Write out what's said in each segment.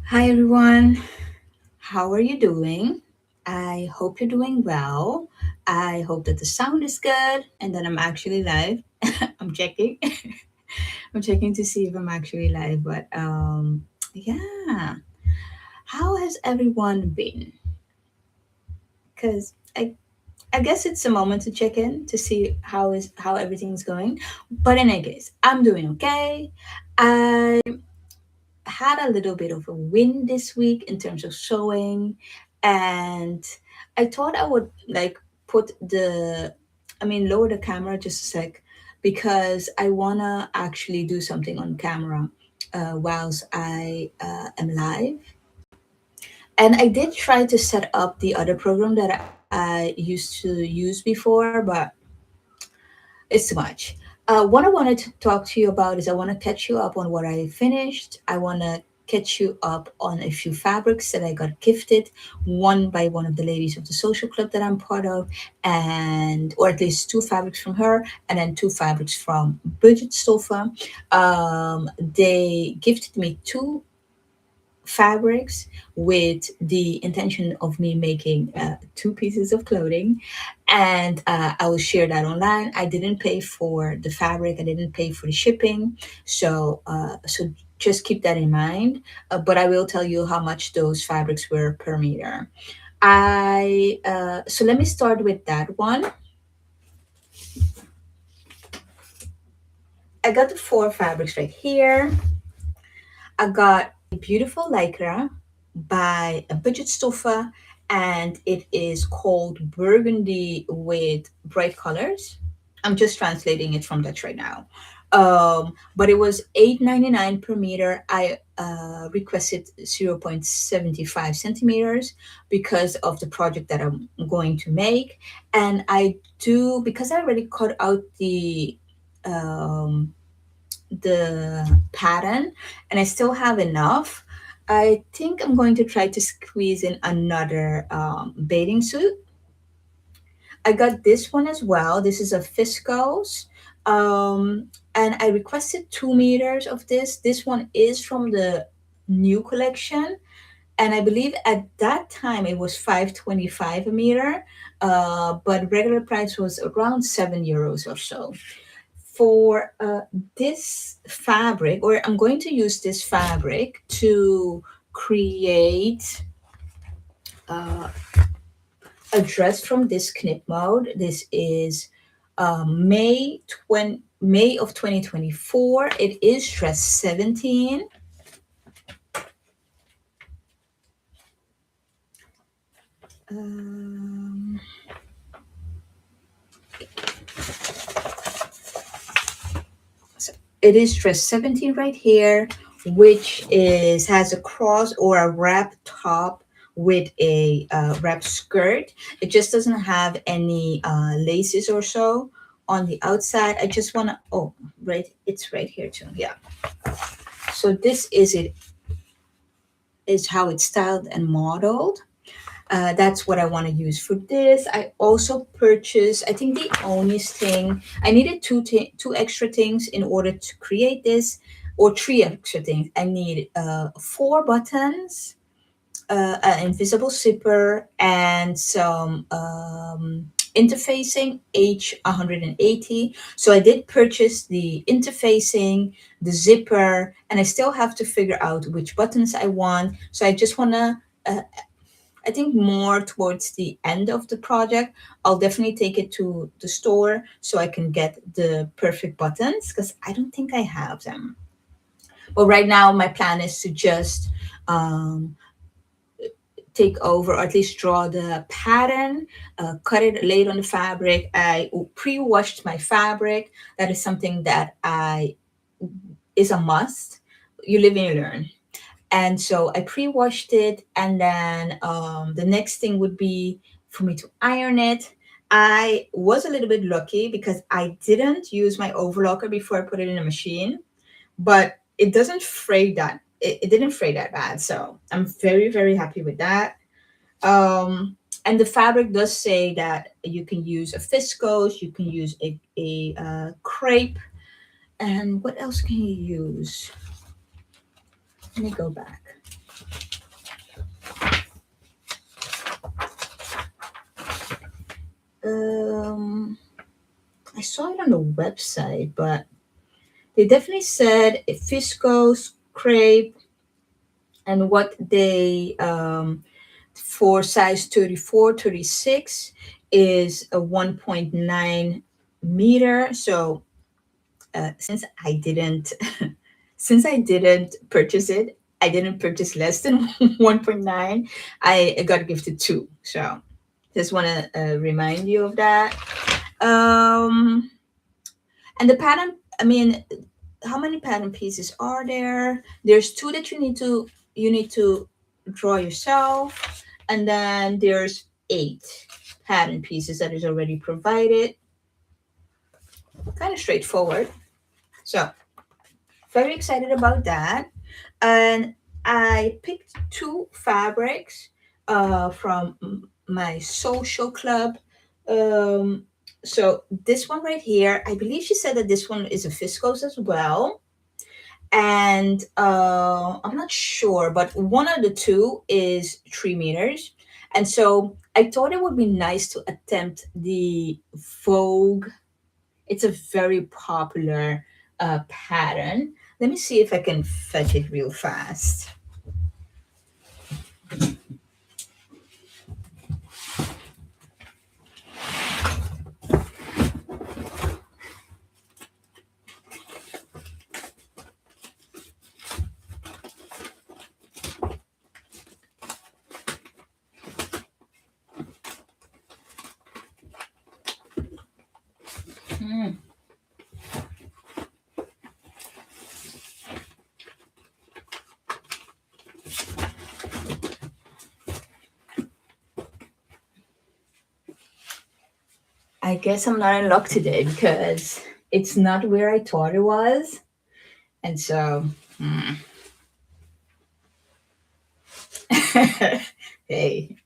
Hi everyone, how are you doing? I hope you're doing well. I hope that the sound is good and that I'm actually live. I'm checking. I'm checking to see if I'm actually live, but yeah. How has everyone been? Cuz I guess it's a moment to check in to see how everything's going. But in any case, I'm doing okay. I had a little bit of a win this week in terms of sewing, and I thought I would like put lower the camera just a sec because I wanna actually do something on camera whilst I am live. And I did try to set up the other program that I used to use before, but it's too much. What I wanted to talk to you about is I want to catch you up on what I finished. I want to catch you up on a few fabrics that I got gifted, one by one of the ladies of the social club that I'm part of, and or at least two fabrics from her, and then two fabrics from Bridget Stoffa. They gifted me two fabrics with the intention of me making two pieces of clothing, and I will share that online. I didn't pay for the fabric, I didn't pay for the shipping, so just keep that in mind. But I will tell you how much those fabrics were per meter. I So let me start with that one. I got the four fabrics right here. I got a beautiful lycra by a budget stoffa, and it is called Burgundy with bright colors. I'm just translating it from Dutch right now. But it was $8.99 per meter. I requested 0.75 centimeters because of the project that I'm going to make. And I do, because I already cut out um, the pattern and I still have enough. I think I'm going to try to squeeze in another bathing suit. I got this one as well. This is a Fiscos. And I requested 2 meters of this. This one is from the new collection. And I believe at that time it was 5.25 a meter, but regular price was around €7 or so for this fabric, or I'm going to use this fabric to create uh, a dress from this knit mode. This is May of 2024. It is dress 17. Um, so it is dress 17 right here, which is has a cross or a wrap top with a wrap skirt. It just doesn't have any laces or so on the outside. I just want to, oh, right, it's right here too. Yeah. So this is how it's styled and modeled. That's what I want to use for this. I also purchased, I think the only thing, I needed two extra things in order to create this, or three extra things. I need four buttons, an invisible zipper, and some interfacing H180. So I did purchase the interfacing, the zipper, and I still have to figure out which buttons I want. So I just want to I think more towards the end of the project, I'll definitely take it to the store so I can get the perfect buttons because I don't think I have them. But right now, my plan is to just um, take over, or at least draw the pattern, cut it, lay it on the fabric. I pre-washed my fabric. That is something that I is a must. You live and you learn. And so I pre-washed it, and then the next thing would be for me to iron it. I was a little bit lucky because I didn't use my overlocker before I put it in a machine, but it doesn't fray that. It didn't fray that bad, so I'm very very happy with that. And the fabric does say that you can use a viscose, you can use a crepe, and what else can you use? Let me go back. Um, I saw it on the website, but they definitely said Fisco's crepe and what they for size 34, 36 is a 1.9 meter. So since I didn't since I didn't purchase it, I didn't purchase less than 1.9. I got gifted two. So just want to remind you of that. Um, and the pattern, I mean, how many pattern pieces are there? There's two that you need to draw yourself, and then there's eight pattern pieces that is already provided. Kind of straightforward. So very excited about that. And I picked two fabrics from my social club. Um, so this one right here, I believe she said that this one is a Fiscos as well. And I'm not sure, but one of the two is 3 meters. And so I thought it would be nice to attempt the Vogue. It's a very popular pattern. Let me see if I can fetch it real fast. Hmm. I guess I'm not in luck today because it's not where I thought it was. And so, hmm. Hey,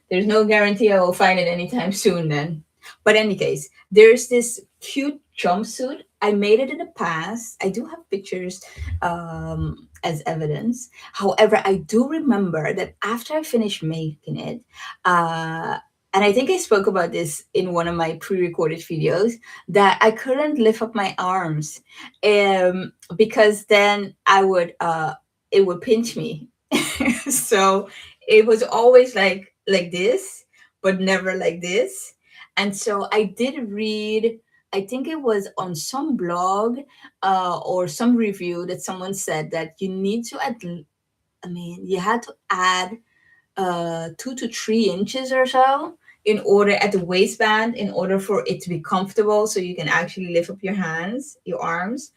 there's no guarantee I will find it anytime soon then. But any case, there's this cute jumpsuit. I made it in the past. I do have pictures as evidence. However, I do remember that after I finished making it, uh, and I think I spoke about this in one of my pre-recorded videos, that I couldn't lift up my arms because then it would pinch me. So it was always like this, but never like this. And so I did read, I think it was on some blog or some review that someone said that you need to I mean, you had to add 2 to 3 inches or so in order at the waistband in order for it to be comfortable so you can actually lift up your hands, your arms.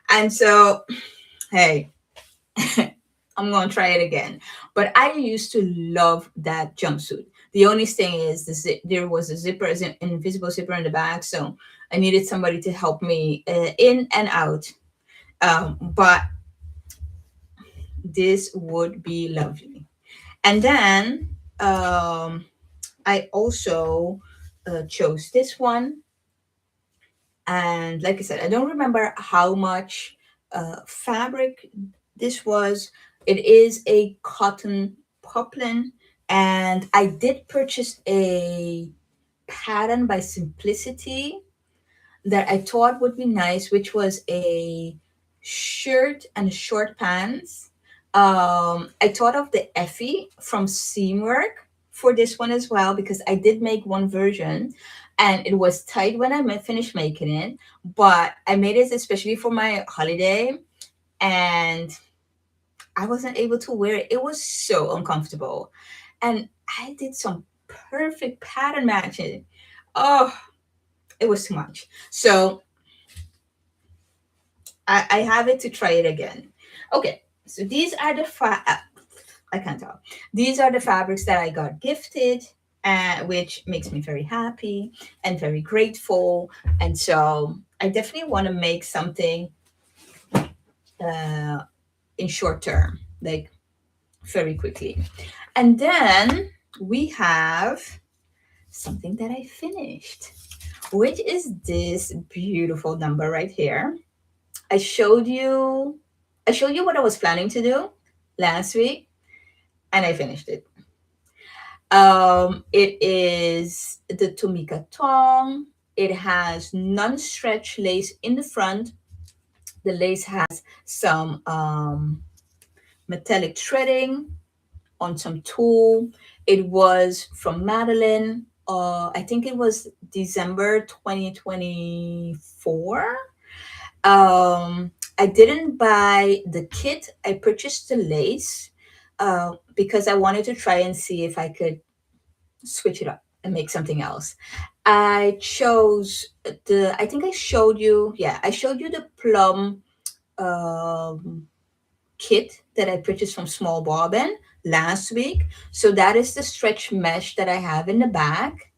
And so, hey, I'm gonna try it again. But I used to love that jumpsuit. The only thing is, there was a zipper, an invisible zipper in the back, so I needed somebody to help me in and out. But this would be lovely. And then I also chose this one, and like I said, I don't remember how much fabric this was. It is a cotton poplin, and I did purchase a pattern by Simplicity that I thought would be nice, which was a shirt and short pants. I thought of the Effie from Seamwork for this one as well because I did make one version and it was tight when finished making it, but I made it especially for my holiday and I wasn't able to wear it. It was so uncomfortable. And I did some perfect pattern matching. Oh, it was too much. So I have it to try it again. Okay, so these are I can't tell. These are the fabrics that I got gifted, which makes me very happy and very grateful. And so I definitely want to make something uh, in short term, like very quickly. And then we have something that I finished, which is this beautiful number right here. I showed you I showed you what I was planning to do last week. and I finished it. It is the Tomika Tong. It has non-stretch lace in the front. The lace has some metallic threading on some tulle. It was from Madeline. I think it was December 2024. I didn't buy the kit. I purchased the lace because I wanted to try and see if I could switch it up and make something else. I chose I think I showed you, yeah, I showed you the plum um, kit that I purchased from Small Bobbin last week. So that is the stretch mesh that I have in the back,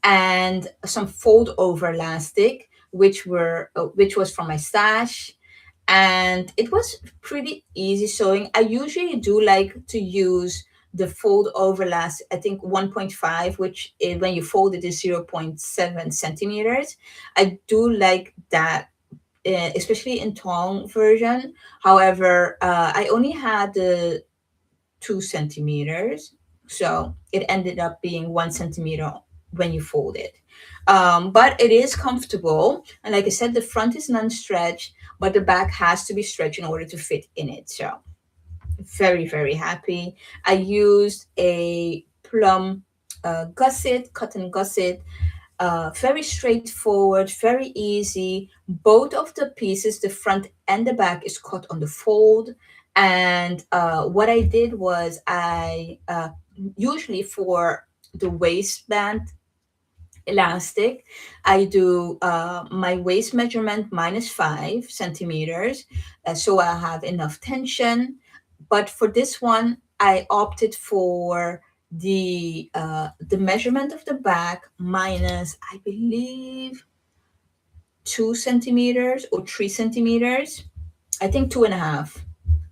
and some fold over elastic, which was from my stash, and it was pretty easy sewing. I usually do like to use the fold over elastic, I think 1.5, which is, when you fold it, is 0.7 centimeters. I do like that, especially in tong version. However, I only had the 2 centimeters, so it ended up being 1 centimeter when you fold it. But it is comfortable, and like I said, the front is non-stretch, but the back has to be stretched in order to fit in it. So very, very happy. I used a plum gusset, cotton gusset, very straightforward, very easy. Both of the pieces, the front and the back, is cut on the fold. And what I did was usually for the waistband elastic, I do my waist measurement minus 5 centimeters, so I have enough tension. But for this one, I opted for the measurement of the back minus, I believe, 2 centimeters or 3 centimeters. I think two and a half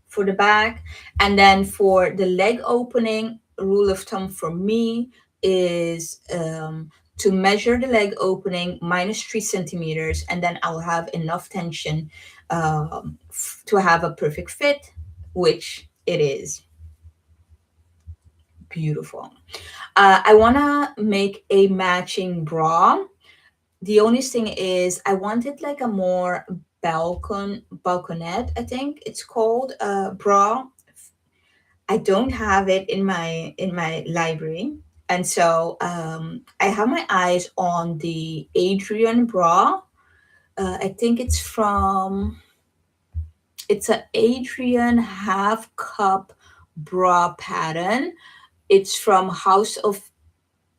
for the back. And then for the leg opening, rule of thumb for me is to measure the leg opening minus 3 centimeters, and then I'll have enough tension to have a perfect fit, which it is. Beautiful. I want to make a matching bra. The only thing is, I wanted like a more balconette, I think it's called, bra. I don't have it in my library, and so I have my eyes on the Adrian bra. I think it's an Adrian half cup bra pattern. It's from House of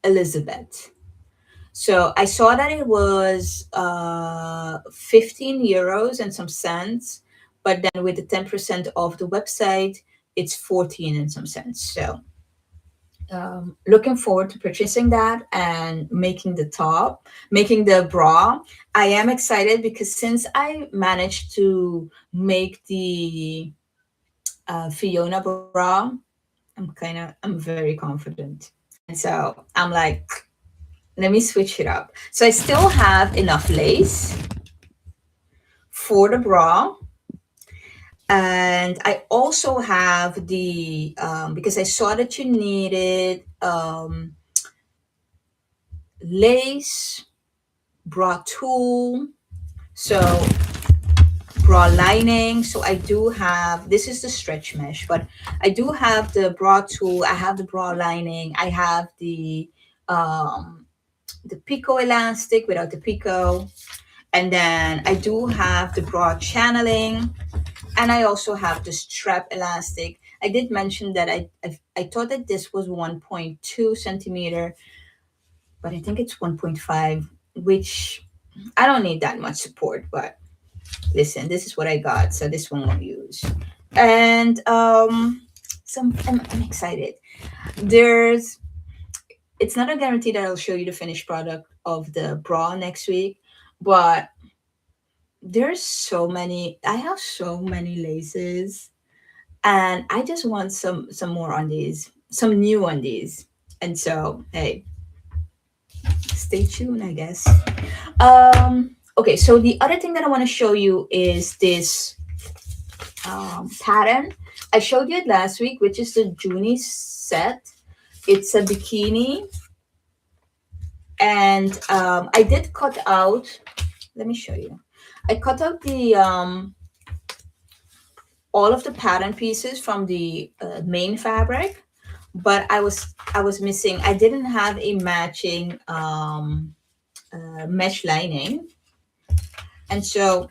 Elizabeth. So I saw that it was 15 euros and some cents, but then with the 10% off the website, it's 14 and some cents. So looking forward to purchasing that and making the bra. I am excited because since I managed to make the Fiona bra, I'm very confident. And so I'm like, let me switch it up. So I still have enough lace for the bra. And I also have because I saw that you needed lace, bra tulle, so bra lining. So I do have, this is the stretch mesh, but I do have the bra tulle, I have the bra lining, I have the picot elastic without the picot, and then I do have the bra channeling, and I also have the strap elastic. I did mention that I thought that this was 1.2 centimeter, but I think it's 1.5, which I don't need that much support, but listen, this is what I got, so this one won't use. And I'm excited. There's It's not a guarantee that I'll show you the finished product of the bra next week, but I have so many laces, and I just want some more on these, some new on these. And so, hey, stay tuned, I guess. Okay, so the other thing that I want to show you is this pattern. I showed you it last week, which is the Junie set. It's a bikini, and I did cut out. Let me show you. I cut out the all of the pattern pieces from the main fabric, but I was missing. I didn't have a matching mesh lining, and so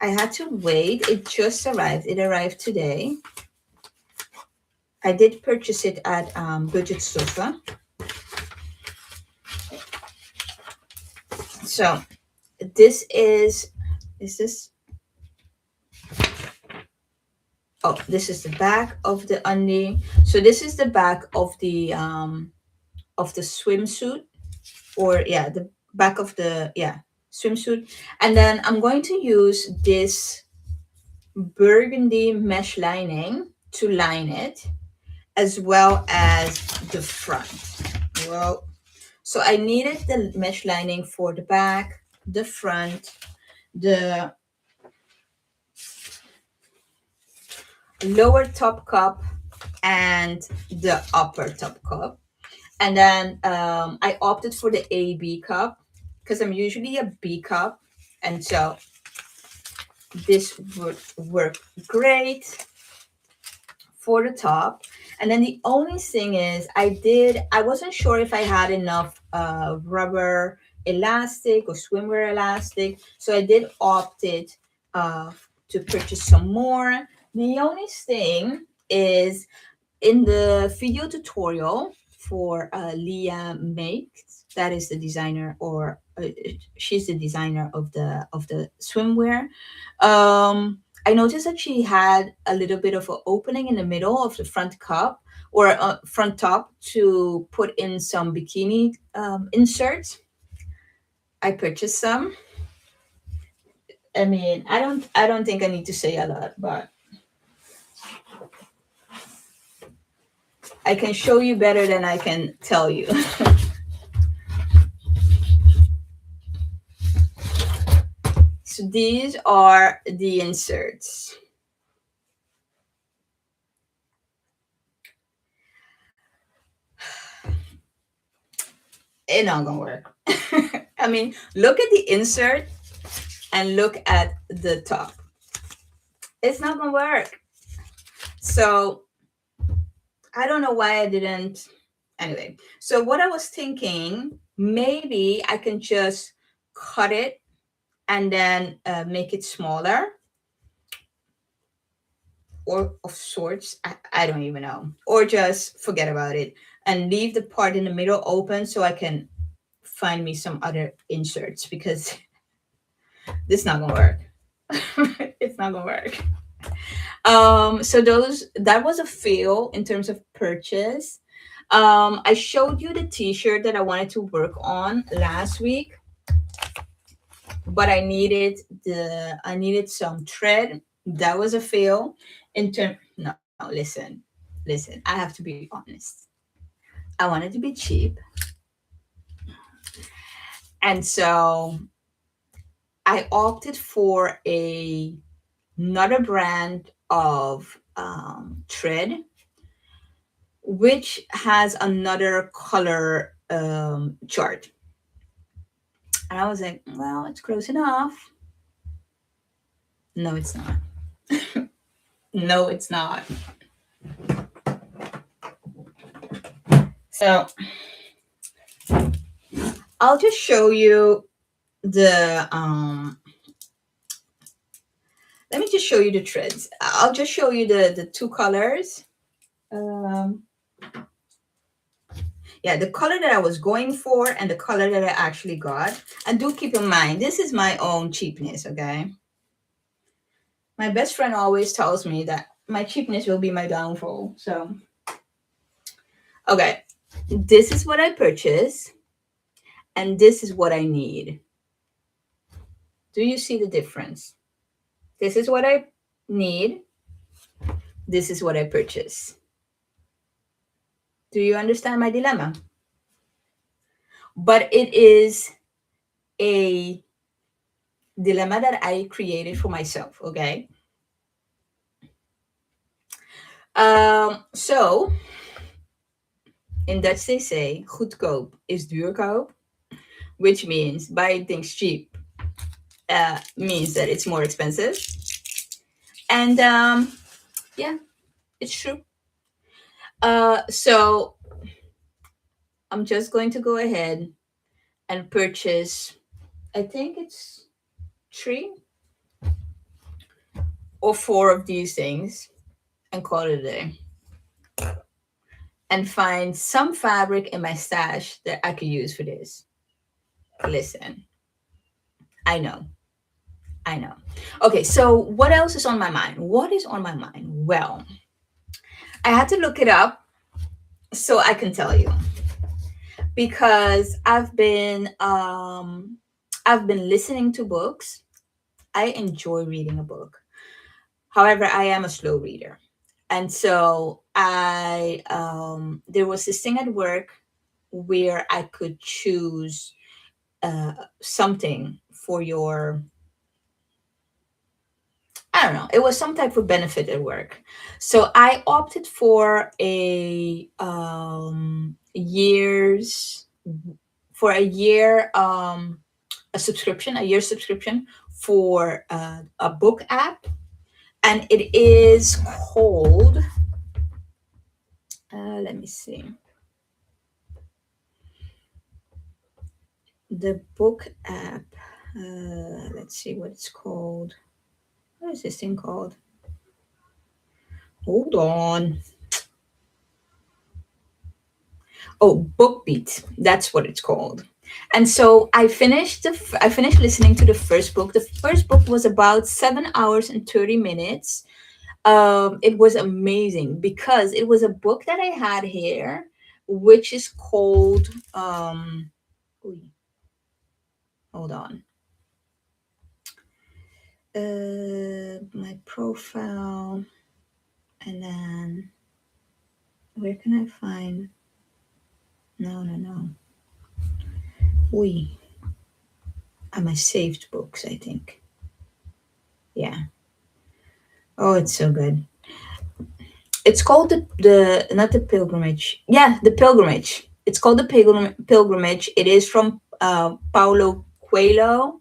I had to wait. It just arrived. It arrived today. I did purchase it at Budget Sofa. So this is this? Oh, this is the back of the undie. So this is the back of the swimsuit, or yeah, the back of the, yeah, swimsuit. And then I'm going to use this burgundy mesh lining to line it, as well as the front. Well, so I needed the mesh lining for the back, the front, the lower top cup, and the upper top cup. And then I opted for the AB cup because I'm usually a B cup. And so this would work great for the top. And then the only thing is, I wasn't sure if I had enough rubber elastic or swimwear elastic. So I did opt it uh, to purchase some more. The only thing is, in the video tutorial for Leah Makes, that is the designer, or she's the designer of the swimwear. I noticed that she had a little bit of an opening in the middle of the front cup, or front top, to put in some bikini inserts. I purchased some. I mean, I don't think I need to say a lot, but I can show you better than I can tell you. So these are the inserts. It's not gonna work. I mean, look at the insert and look at the top. It's not gonna work. So I don't know why I didn't. Anyway, so what I was thinking, maybe I can just cut it and then make it smaller, or of sorts. I don't even know. Or just forget about it and leave the part in the middle open so I can find me some other inserts, because this is not gonna work. It's not gonna work. So that was a fail in terms of purchase. I showed you the t-shirt that I wanted to work on last week, but I needed some thread. That was a fail. No, listen, I have to be honest. I wanted to be cheap, and so I opted for another brand of thread, which has another color chart. And I was like, well, it's close enough. No, it's not. No, it's not. So I'll just show you the let me just show you the threads. I'll just show you the two colors. Um, yeah, the color that I was going for and the color that I actually got. And do keep in mind, this is my own cheapness, okay? My best friend always tells me that my cheapness will be my downfall. So, okay, this is what I purchased, and this is what I need. Do you see the difference? This is what I need. This is what I purchase. Do you understand my dilemma? But it is a dilemma that I created for myself, okay? So in Dutch they say goedkoop is duurkoop, which means buying things cheap means that it's more expensive. And yeah, it's true. So I'm just going to go ahead and purchase, I think it's 3 or 4 of these things and call it a day. And find some fabric in my stash that I could use for this. Listen, I know, I know. Okay, so what else is on my mind? What is on my mind? Well, I had to look it up so I can tell you because I've been listening to books. I enjoy reading a book. However, I am a slow reader. And so I there was this thing at work where I could choose something for your, I don't know, it was some type of benefit at work. So I opted for a year a subscription, a year subscription for a book app, and it is called let me see, the book app. Let's see what it's called. What is this thing called? Hold on. Oh, BookBeat. That's what it's called. And so I finished listening to the first book. The first book was about 7 hours and 30 minutes. It was amazing because it was a book that I had here, which is called oy, hold on. My profile, and then where can I find? No, no, no. We my saved books, I think. Yeah. Oh, it's so good. It's called the not the pilgrimage. Yeah, the pilgrimage. It's called the pilgrimage. It is from Paulo Coelho,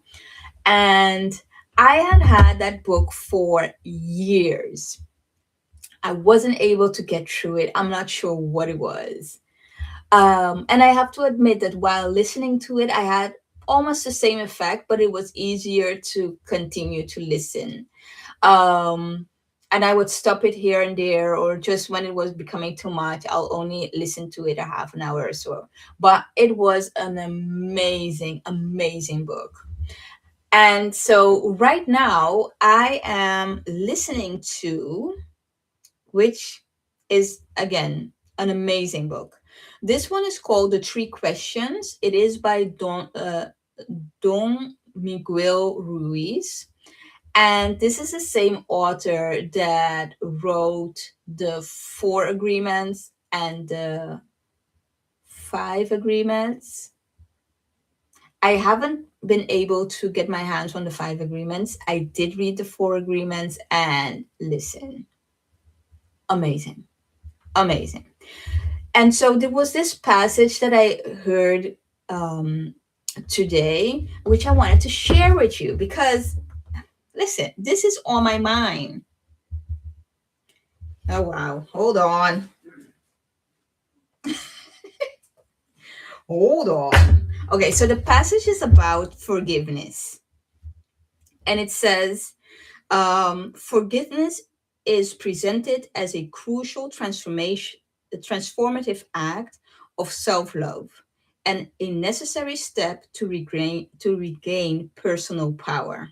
and I had that book for years. I wasn't able to get through it. I'm not sure what it was. And I have to admit that while listening to it, I had almost the same effect, but it was easier to continue to listen. Um, and I would stop it here and there, or just when it was becoming too much, I'll only listen to it a half an hour or so. But it was an amazing, amazing book. And so right now, I am listening to, which is again an amazing book. This one is called The Three Questions. It is by Don Miguel Ruiz. And this is the same author that wrote the Four Agreements and the Five Agreements. I haven't been able to get my hands on the Five Agreements. I did read the Four Agreements, and listen, amazing, amazing. And so there was this passage that I heard um, today, which I wanted to share with you because, listen, this is on my mind. Oh, wow. Hold on. Hold on. Okay, so the passage is about forgiveness. And it says, forgiveness is presented as a crucial transformative act of self-love and a necessary step to regain personal power,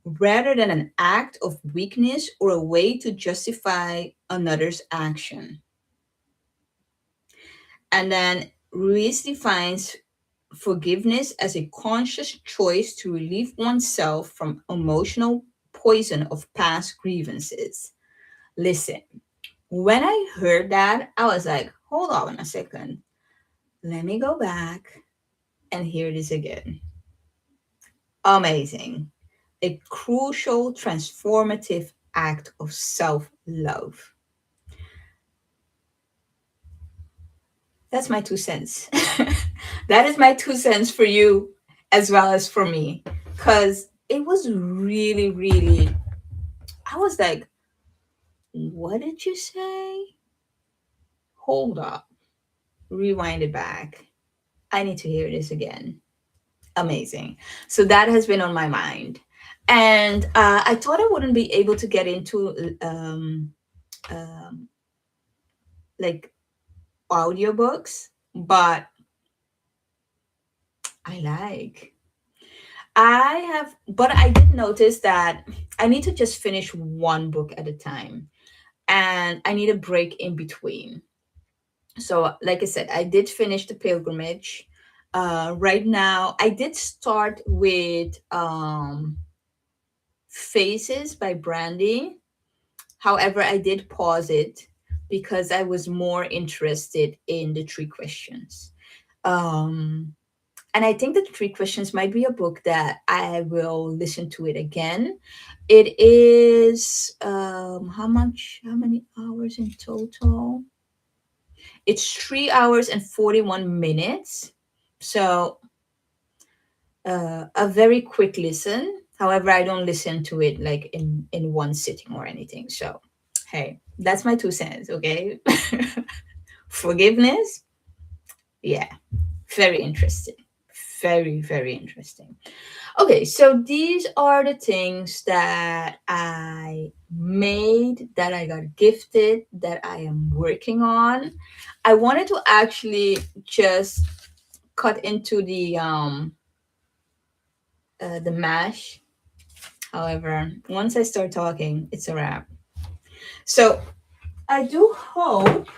rather than an act of weakness or a way to justify another's action. And then Ruiz defines forgiveness as a conscious choice to relieve oneself from emotional poison of past grievances. Listen, when I heard that, I was like, hold on a second. Let me go back and hear this again. Amazing. A crucial transformative act of self love. That's my 2 cents. That is my 2 cents for you as well as for me. Because it was really, really, I was like, what did you say? Hold up. Rewind it back. I need to hear this again. Amazing. So that has been on my mind. And I thought I wouldn't be able to get into um, like audiobooks, but I like. I have, but I did notice that I need to just finish one book at a time and I need a break in between. So, like I said, I did finish The Pilgrimage. Right now, I did start with Faces by Brandy. However, I did pause it because I was more interested in the three questions. Um, and I think that the three questions might be a book that I will listen to it again. It is how many hours in total? It's 3 hours and 41 minutes. So a very quick listen. However, I don't listen to it like in one sitting or anything. So hey, that's my 2 cents. Okay, forgiveness. Yeah, very interesting. Very, very interesting. Okay, so these are the things that I made, that I got gifted, that I am working on. I wanted to actually just cut into the mash. However, once I start talking, it's a wrap. So I do hope.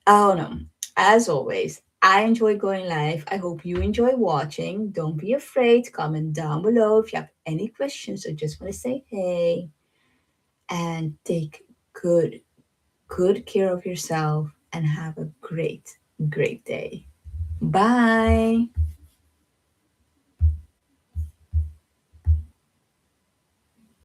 Oh no, as always, I enjoy going live. I hope you enjoy watching. Don't be afraid. Comment down below if you have any questions or just want to say hey. And take good, good care of yourself and have a great, great day. Bye.